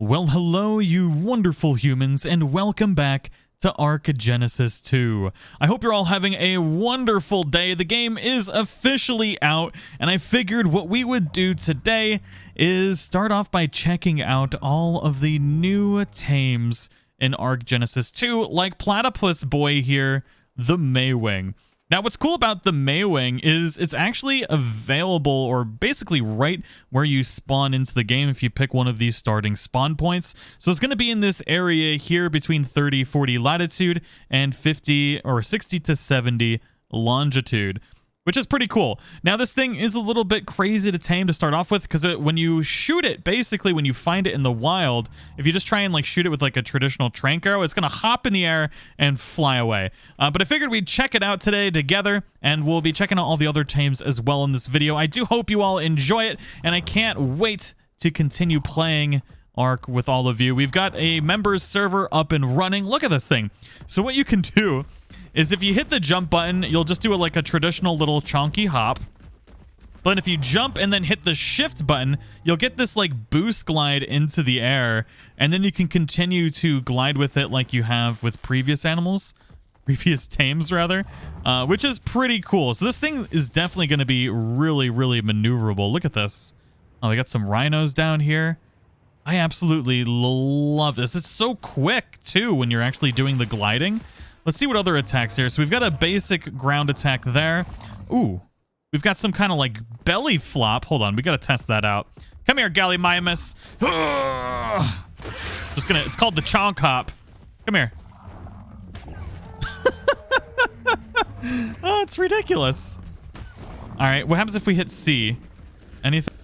Well, hello, you wonderful humans, and welcome back to Ark Genesis 2. I hope you're all having a wonderful day. The game is officially out, and I figured what we would do today is start off by checking out all of the new tames in Ark Genesis 2, like Platypus Boy here, the Maewing. Now, what's cool about the Maewing is it's actually available, or basically right where you spawn into the game if you pick one of these starting spawn points. So it's going to be in this area here between 30-40 latitude and 50 or 60 to 70 longitude, which is pretty cool. Now, this thing is a little bit crazy to tame to start off with, because when you shoot it, basically when you find it in the wild, if you just try and like shoot it with like a traditional trank arrow, it's going to hop in the air and fly away. But I figured we'd check it out today together, and we'll be checking out all the other tames as well in this video. I do hope you all enjoy it, and I can't wait to continue playing Ark with all of you. We've got a members server up and running. Look at this thing. So what you can do is if you hit the jump button, you'll just do like a traditional little chonky hop. But if you jump and then hit the shift button, you'll get this like boost glide into the air, and then you can continue to glide with it like you have with previous tames rather, which is pretty cool. So this thing is definitely going to be really, really maneuverable. Look at this. Oh, we got some rhinos down here. I absolutely love this. It's so quick too when you're actually doing the gliding. Let's see what other attacks here. So we've got a basic ground attack there. Ooh, we've got some kind of like belly flop. Hold on, we got to test that out. Come here, Gallimimus. Just gonna, it's called the chonk hop. Come here. Oh, it's ridiculous. All right, what happens if we hit C? Anything?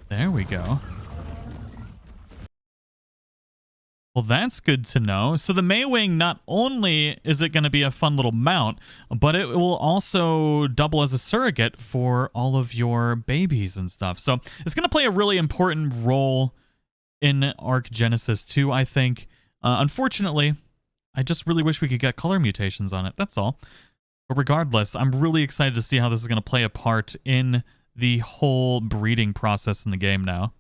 There we go. Well, that's good to know. So the Maewing, not only is it going to be a fun little mount, but it will also double as a surrogate for all of your babies and stuff. So it's going to play a really important role in Ark Genesis 2, I think. Unfortunately, I just really wish we could get color mutations on it. That's all. But regardless, I'm really excited to see how this is going to play a part in the whole breeding process in the game now.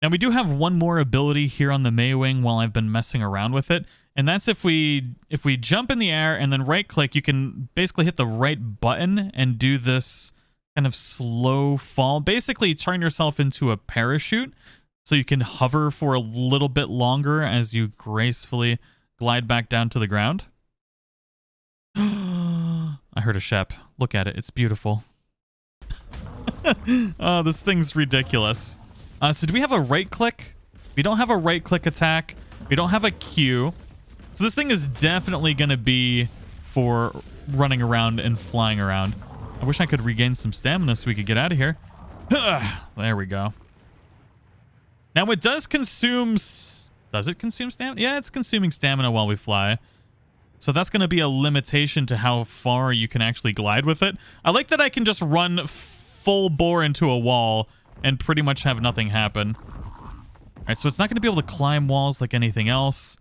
Now, we do have one more ability here on the Maewing while I've been messing around with it, and that's if we jump in the air and then right-click, you can basically hit the right button and do this kind of slow fall. Basically, turn yourself into a parachute so you can hover for a little bit longer as you gracefully glide back down to the ground. I heard a shep. Look at it. It's beautiful. Oh, this thing's ridiculous. So do we have a right click? We don't have a right click attack. We don't have a Q. So this thing is definitely going to be for running around and flying around. I wish I could regain some stamina so we could get out of here. There we go. Now it does consume... Does it consume stamina? Yeah, it's consuming stamina while we fly. So that's going to be a limitation to how far you can actually glide with it. I like that I can just run full bore into a wall and pretty much have nothing happen. All right, so it's not going to be able to climb walls like anything else.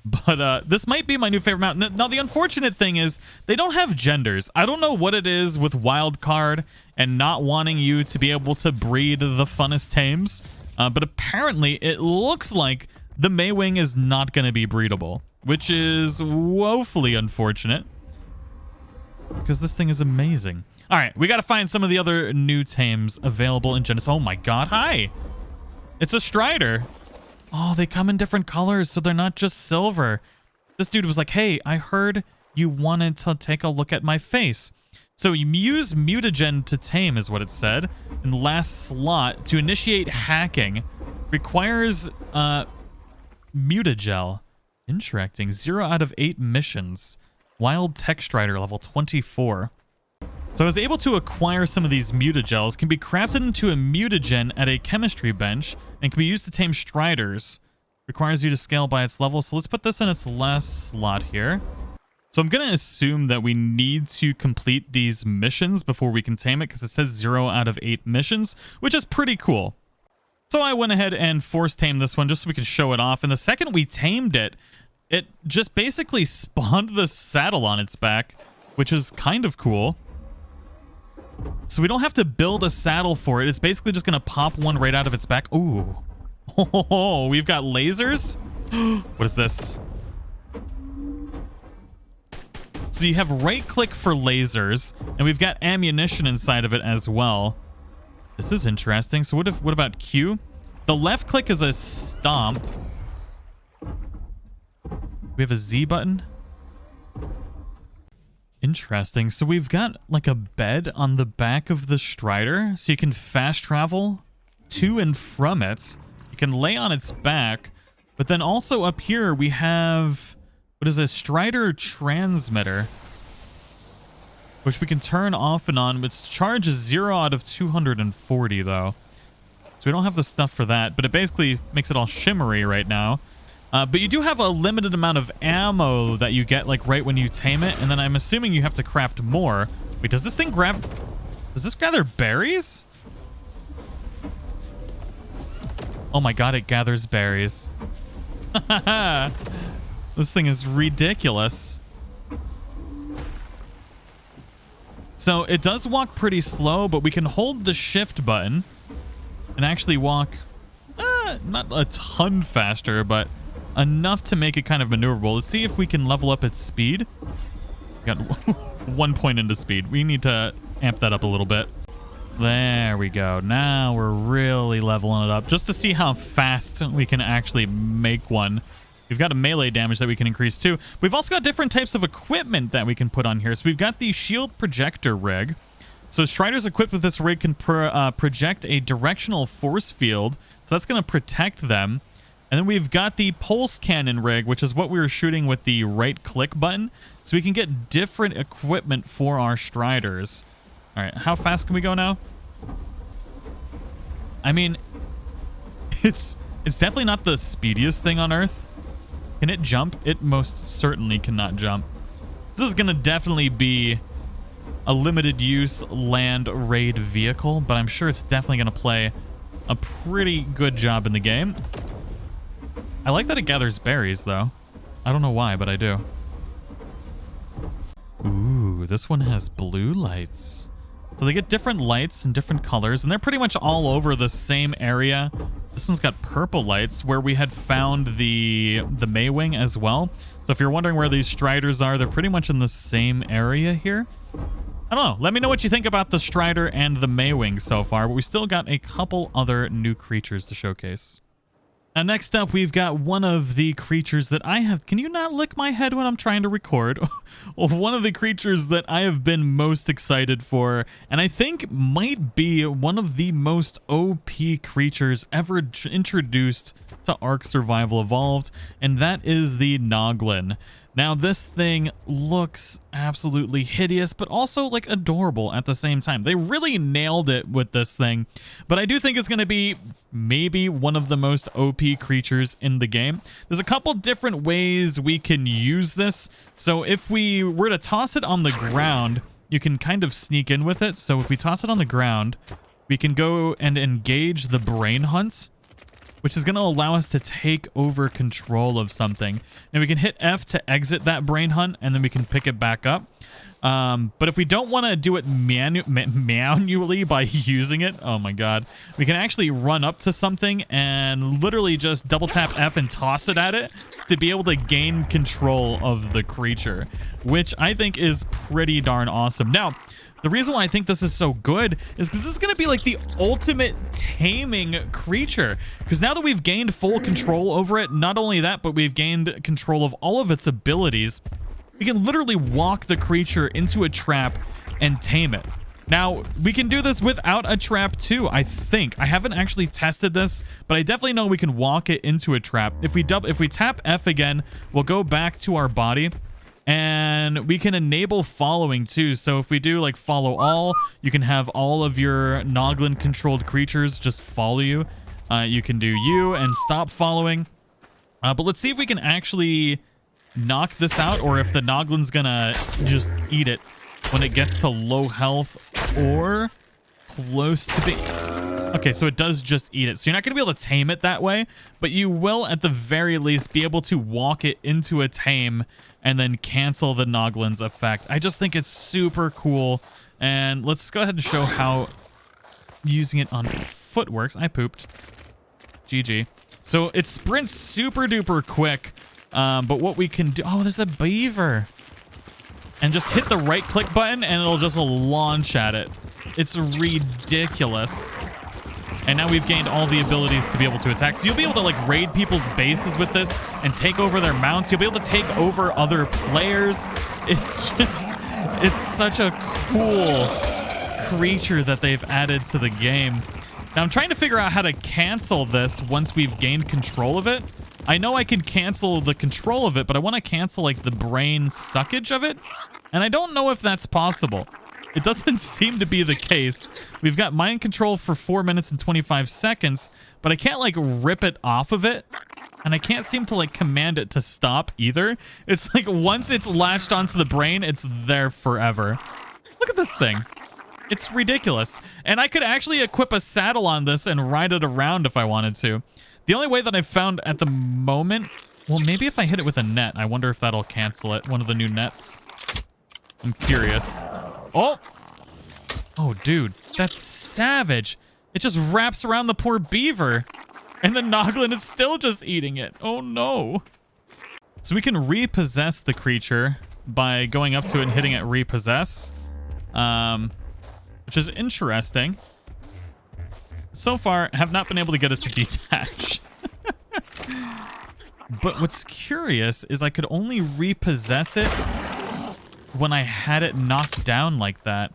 But this might be my new favorite mount. Now, the unfortunate thing is they don't have genders. I don't know what it is with Wildcard and not wanting you to be able to breed the funnest tames. But apparently, it looks like the Maewing is not going to be breedable, which is woefully unfortunate, because this thing is amazing. All right, we got to find some of the other new tames available in Genesis. Oh my god, hi! It's a Strider. Oh, they come in different colors, so they're not just silver. This dude was like, hey, I heard you wanted to take a look at my face. So you use mutagen to tame, is what it said. In the last slot, to initiate hacking, requires mutagel. Interesting. 0 out of 8 missions. Wild Tek Strider, level 24. So I was able to acquire some of these mutagels, can be crafted into a mutagen at a chemistry bench, and can be used to tame Striders. Requires you to scale by its level, so let's put this in its last slot here. So I'm going to assume that we need to complete these missions before we can tame it, because it says 0 out of 8 missions, which is pretty cool. So I went ahead and force tamed this one just so we can show it off, and the second we tamed it, it just basically spawned the saddle on its back, which is kind of cool. So we don't have to build a saddle for it. It's basically just going to pop one right out of its back. Ooh. Oh, we've got lasers. What is this? So you have right click for lasers, and we've got ammunition inside of it as well. This is interesting. So what about Q? The left click is a stomp. We have a Z button. Interesting. So we've got like a bed on the back of the Strider, so you can fast travel to and from it. You can lay on its back, but then also up here we have what is a Strider transmitter, which we can turn off and on. Its charge is 0 out of 240 though. So we don't have the stuff for that, but it basically makes it all shimmery right now. But you do have a limited amount of ammo that you get like right when you tame it, and then I'm assuming you have to craft more. Wait, does this thing grab... Does this gather berries? Oh my god, it gathers berries. This thing is ridiculous. So it does walk pretty slow, but we can hold the shift button and actually walk not a ton faster, but enough to make it kind of maneuverable. Let's see if we can level up its speed. We got 1 point into speed. We need to amp that up a little bit. There we go. Now we're really leveling it up just to see how fast we can actually make one. We've got a melee damage that we can increase too. We've also got different types of equipment that we can put on here. So we've got the shield projector rig. So Striders equipped with this rig can project a directional force field. So that's going to protect them. And then we've got the pulse cannon rig, which is what we were shooting with the right click button. So we can get different equipment for our Striders. All right, how fast can we go now? I mean, it's definitely not the speediest thing on Earth. Can it jump? It most certainly cannot jump. This is going to definitely be a limited use land raid vehicle, but I'm sure it's definitely going to play a pretty good job in the game. I like that it gathers berries, though. I don't know why, but I do. Ooh, this one has blue lights. So they get different lights and different colors, and they're pretty much all over the same area. This one's got purple lights, where we had found the Maewing as well. So if you're wondering where these Striders are, they're pretty much in the same area here. I don't know. Let me know what you think about the Strider and the Maewing so far, but we still got a couple other new creatures to showcase. Now, next up, we've got one of the creatures that I have... Can you not lick my head when I'm trying to record? One of the creatures that I have been most excited for, and I think might be one of the most OP creatures ever introduced to Ark Survival Evolved, and that is the Noglin. Now, this thing looks absolutely hideous, but also, like, adorable at the same time. They really nailed it with this thing, but I do think it's going to be maybe one of the most OP creatures in the game. There's a couple different ways we can use this. So if we were to toss it on the ground, you can kind of sneak in with it. So if we toss it on the ground, we can go and engage the brain hunt, which is going to allow us to take over control of something. And we can hit F to exit that brain hunt, and then we can pick it back up. But if we don't want to do it manually by using it, oh my god, we can actually run up to something and literally just double tap F and toss it at it to be able to gain control of the creature, which I think is pretty darn awesome. Now, the reason why I think this is so good is because this is going to be like the ultimate taming creature. Because now that we've gained full control over it, not only that, but we've gained control of all of its abilities, we can literally walk the creature into a trap and tame it. Now, we can do this without a trap too, I think. I haven't actually tested this, but I definitely know we can walk it into a trap. If we tap F again, we'll go back to our body. And we can enable following too. So if we do like follow all, you can have all of your Noglin controlled creatures just follow you. You can do you and stop following. But let's see if we can actually knock this out, or if the Noglin's gonna just eat it when it gets to low health or close to being... Okay, so it does just eat it. So you're not going to be able to tame it that way, but you will at the very least be able to walk it into a tame and then cancel the Noglin's effect. I just think it's super cool And let's go ahead and show how using it on foot works. I pooped. GG. So it sprints super duper quick. But what we can do... Oh, there's a beaver. And just hit the right click button and it'll just launch at it. It's ridiculous. And now we've gained all the abilities to be able to attack. So you'll be able to like raid people's bases with this and take over their mounts. You'll be able to take over other players. It's such a cool creature that they've added to the game. Now I'm trying to figure out how to cancel this once we've gained control of it. I know I can cancel the control of it, but I want to cancel like the brain suckage of it. And I don't know if that's possible. It doesn't seem to be the case. We've got mind control for 4 minutes and 25 seconds, but I can't like rip it off of it. And I can't seem to like command it to stop either. It's like once it's latched onto the brain, it's there forever. Look at this thing. It's ridiculous. And I could actually equip a saddle on this and ride it around if I wanted to. The only way that I've found at the moment... Well, maybe if I hit it with a net. I wonder if that'll cancel it. One of the new nets. I'm curious. Oh! Oh, dude. That's savage. It just wraps around the poor beaver. And the Noglin is still just eating it. Oh, no. So we can repossess the creature by going up to it and hitting it repossess. Which is interesting. So far, have not been able to get it to detach. But what's curious is I could only repossess it when I had it knocked down like that,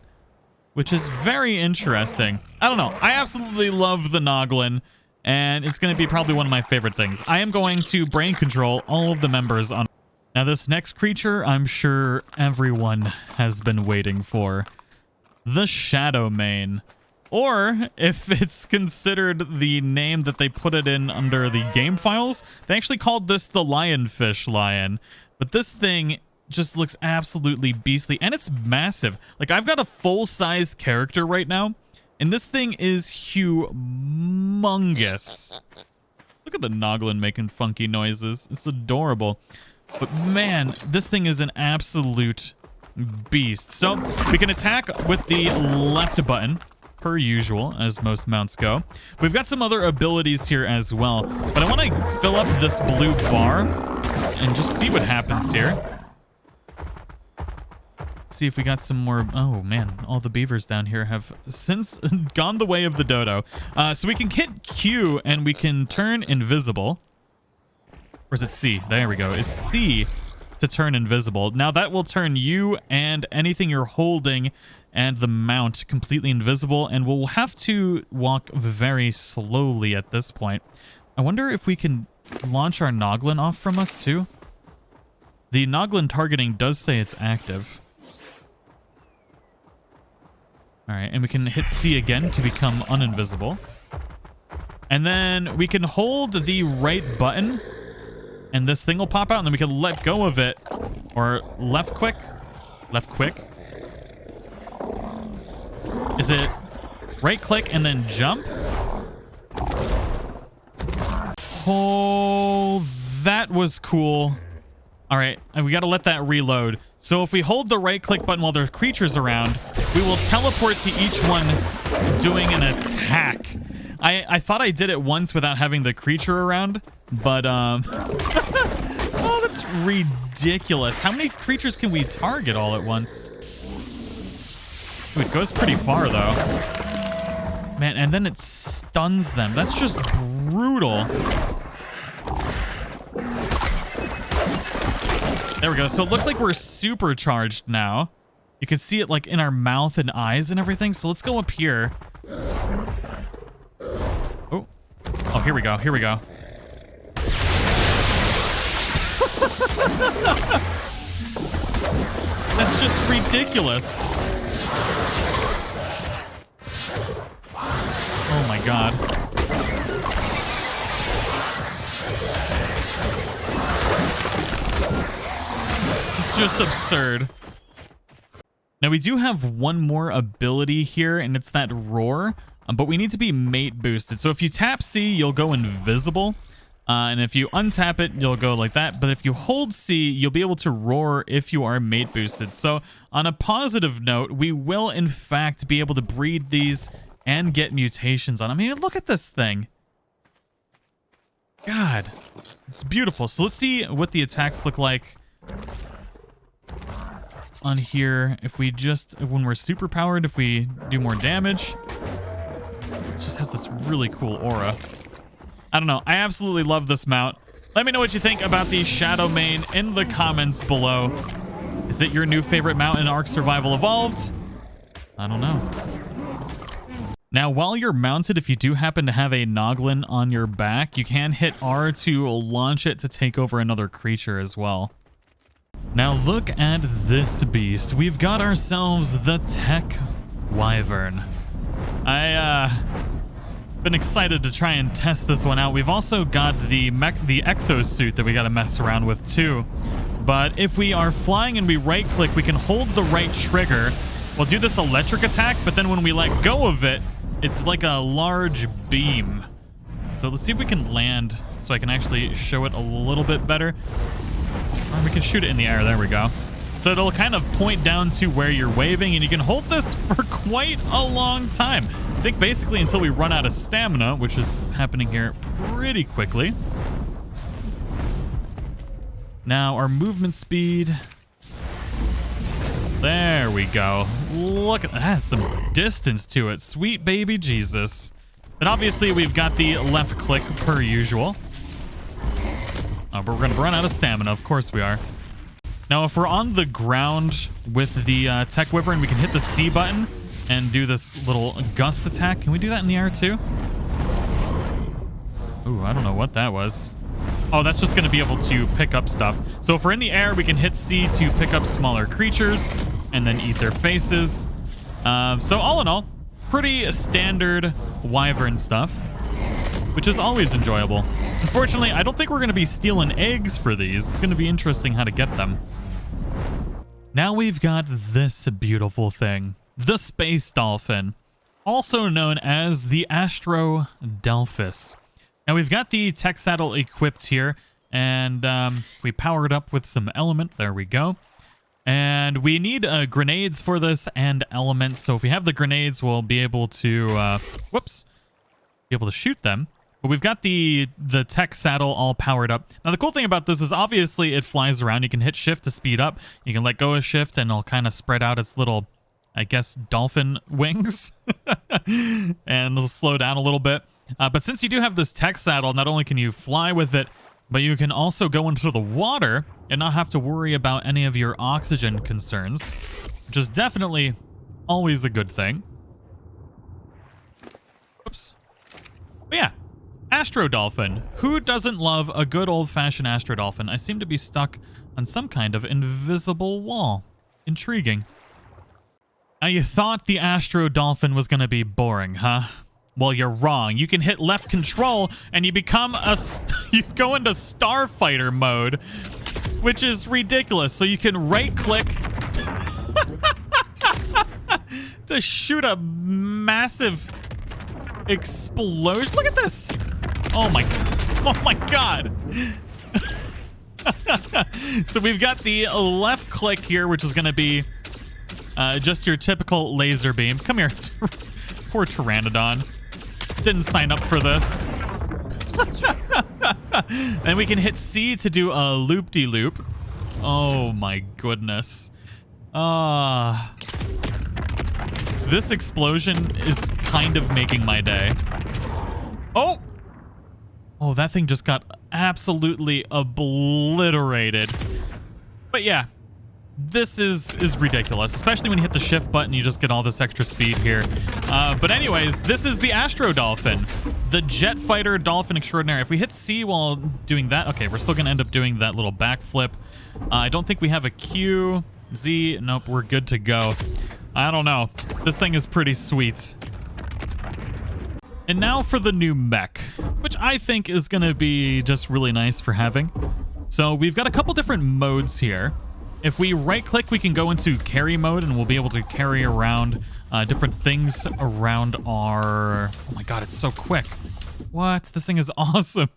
which is very interesting. I don't know. I absolutely love the Noglin, and it's going to be probably one of my favorite things. I am going to brain control all of the members on... Now, this next creature, I'm sure everyone has been waiting for. The Shadowmane. Or, if it's considered the name that they put it in under the game files, they actually called this the Lionfish Lion. But this thing just looks absolutely beastly, and it's massive. Like, I've got a full-sized character right now, and this thing is humongous. Look at the Noglin making funky noises. It's adorable. But man, this thing is an absolute beast. So, we can attack with the left button, per usual, as most mounts go. We've got some other abilities here as well, but I want to fill up this blue bar and just see what happens here. See if we got some more... Oh, man. All the beavers down here have since gone the way of the dodo. So we can hit Q and we can turn invisible. Or is it C? There we go. It's C to turn invisible. Now that will turn you and anything you're holding and the mount completely invisible, and we'll have to walk very slowly at this point. I wonder if we can launch our Noglin off from us too. The Noglin targeting does say it's active. Alright, and we can hit C again to become uninvisible. And then we can hold the right button, and this thing will pop out, and then we can let go of it. Or left click. Left click. Is it right click and then jump? Oh, that was cool. All right, and we got to let that reload. So if we hold the right click button while there are creatures around, we will teleport to each one doing an attack. I thought I did it once without having the creature around, but oh, that's ridiculous. How many creatures can we target all at once? Ooh, it goes pretty far though. Man, and then it stuns them. That's just brutal. There we go. So it looks like we're supercharged now. You can see it like in our mouth and eyes and everything. So let's go up here. Oh, here we go. Here we go. That's just ridiculous. Oh my god. It's just absurd. Now we do have one more ability here, and it's that roar, but we need to be mate boosted. So if you tap C, you'll go invisible. And if you untap it, you'll go like that. But if you hold C, you'll be able to roar if you are mate boosted. So on a positive note, we will in fact be able to breed these and get mutations on them. I mean, look at this thing. God, it's beautiful. So let's see what the attacks look like on here. If we just, when we're super powered, if we do more damage, it just has this really cool aura. I don't know. I absolutely love this mount. Let me know what you think about the Shadowmane in the comments below. Is it your new favorite mount in Ark Survival Evolved? I don't know. Now, while you're mounted, if you do happen to have a Noglin on your back, you can hit R to launch it to take over another creature as well. Now look at this beast. We've got ourselves the Tek Wyvern. Been excited to try and test this one out. We've also got the exo suit that we got to mess around with too. But if we are flying and we right click, we can hold the right trigger. We'll do this electric attack, but then when we let go of it, it's like a large beam. So let's see if we can land so I can actually show it a little bit better. Or we can shoot it in the air. There we go. So it'll kind of point down to where you're waving, and you can hold this for quite a long time. I think basically until we run out of stamina, which is happening here pretty quickly. Now our movement speed. There we go. Look at that. Has some distance to it. Sweet baby Jesus. And obviously we've got the left click per usual. But we're going to run out of stamina. Of course we are. Now, if we're on the ground with the Tek Wyvern, we can hit the C button and do this little gust attack. Can we do that in the air too? Ooh, I don't know what that was. Oh, that's just going to be able to pick up stuff. So if we're in the air, we can hit C to pick up smaller creatures and then eat their faces. So all in all, pretty standard Wyvern stuff, which is always enjoyable. Unfortunately, I don't think we're going to be stealing eggs for these. It's going to be interesting how to get them. Now we've got this beautiful thing, the Space Dolphin, also known as the Astrodelphis. Now we've got the tech saddle equipped here, and we powered up with some element. There we go. And we need grenades for this and elements. So if we have the grenades, we'll be able to, be able to shoot them. But we've got the tech saddle all powered up. Now, the cool thing about this is obviously it flies around. You can hit shift to speed up. You can let go of shift and it'll kind of spread out its little, I guess, dolphin wings. And it'll slow down a little bit. But since you do have this tech saddle, not only can you fly with it, but you can also go into the water and not have to worry about any of your oxygen concerns, which is definitely always a good thing. Oops. But yeah. Astrodolphin. Who doesn't love a good old-fashioned Astrodolphin? I seem to be stuck on some kind of invisible wall. Intriguing. Now, you thought the Astrodolphin was going to be boring, huh? Well, you're wrong. You can hit left control and you become you go into starfighter mode, which is ridiculous. So you can right-click to shoot a massive explosion. Look at this. Oh my god. So we've got the left click here, which is going to be just your typical laser beam. Come here. Poor Pteranodon. Didn't sign up for this. And we can hit C to do a loop-de-loop. Oh my goodness. This explosion is kind of making my day. Oh! Oh, that thing just got absolutely obliterated. But yeah, this is ridiculous, especially when you hit the shift button, you just get all this extra speed here. But anyways, this is the Astrodolphin, the jet fighter dolphin extraordinary. If we hit C while doing that, okay, we're still gonna end up doing that little backflip. I don't think we have a Q. Z, nope, we're good to go. I don't know. This thing is pretty sweet. And now for the new mech, which I think is going to be just really nice for having. So we've got a couple different modes here. If we right-click, we can go into carry mode, and we'll be able to carry around different things around our... Oh my god, it's so quick. What? This thing is awesome.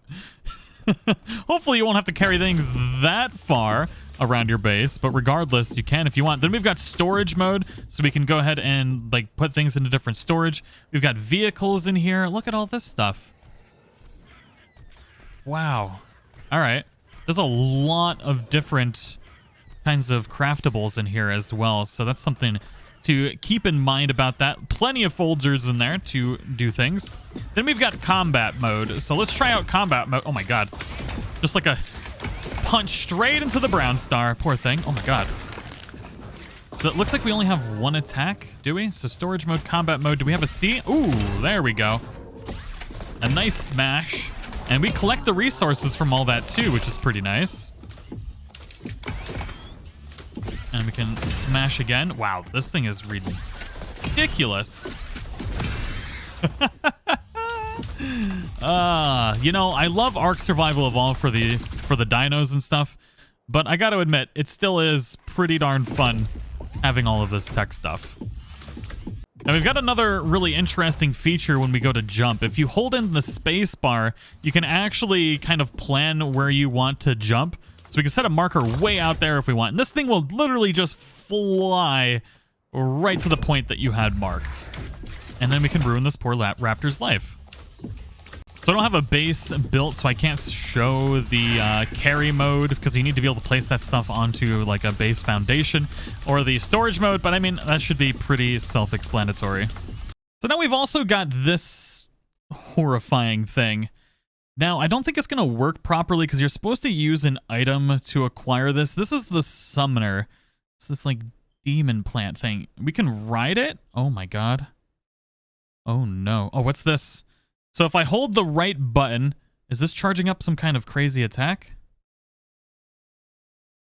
Hopefully you won't have to carry things that far around your base, but regardless, you can if you want. Then we've got storage mode, so we can go ahead and like put things into different storage. We've got vehicles in here. Look at all this stuff. Wow. All right. There's a lot of different kinds of craftables in here as well, so that's something to keep in mind about that. Plenty of folders in there to do things. Then we've got combat mode, so let's try out combat mode. Oh my god. Just like a punch straight into the brown star. Poor thing. Oh my god. So it looks like we only have one attack, do we? So storage mode, combat mode. Do we have a C? Ooh, there we go. A nice smash. And we collect the resources from all that too, which is pretty nice. And we can smash again. Wow, this thing is ridiculous. You know, I love Ark Survival Evolved for the dinos and stuff, but I got to admit, it still is pretty darn fun having all of this tech stuff. Now we've got another really interesting feature when we go to jump. If you hold in the space bar, you can actually kind of plan where you want to jump. So we can set a marker way out there if we want. And this thing will literally just fly right to the point that you had marked. And then we can ruin this poor raptor's life. So I don't have a base built, so I can't show the carry mode, because you need to be able to place that stuff onto like a base foundation, or the storage mode, but I mean, that should be pretty self-explanatory. So now we've also got this horrifying thing. Now, I don't think it's going to work properly because you're supposed to use an item to acquire this. This is the summoner. It's this like demon plant thing. We can ride it? Oh my god. Oh no. Oh, what's this? So if I hold the right button, is this charging up some kind of crazy attack?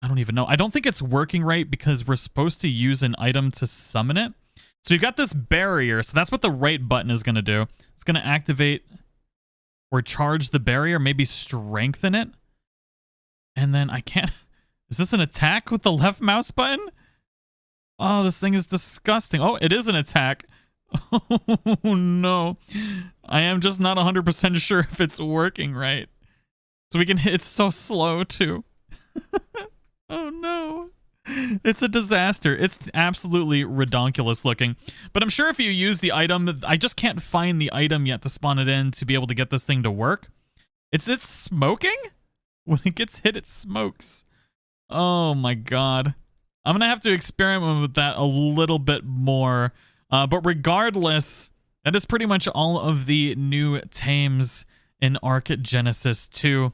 I don't even know. I don't think it's working right because we're supposed to use an item to summon it. So you've got this barrier. So that's what the right button is going to do. It's going to activate or charge the barrier, maybe strengthen it. And then I can't... Is this an attack with the left mouse button? Oh, this thing is disgusting. Oh, it is an attack. Oh, no. I am just not 100% sure if it's working right. So we can hit... It's so slow, too. Oh, no. It's a disaster. It's absolutely redonkulous looking. But I'm sure if you use the item... I just can't find the item yet to spawn it in to be able to get this thing to work. It's smoking? When it gets hit, it smokes. Oh, my God. I'm going to have to experiment with that a little bit more. But regardless, that is pretty much all of the new tames in Ark Genesis 2.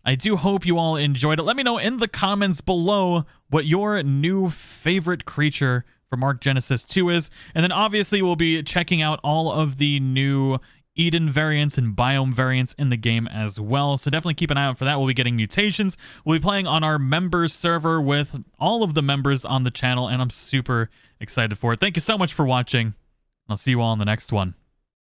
I do hope you all enjoyed it. Let me know in the comments below what your new favorite creature from Ark Genesis 2 is. And then obviously we'll be checking out all of the new Eden variants and biome variants in the game as well. So definitely keep an eye out for that. We'll be getting mutations. We'll be playing on our members server with all of the members on the channel, and I'm super excited for it. Thank you so much for watching. I'll see you all in the next one.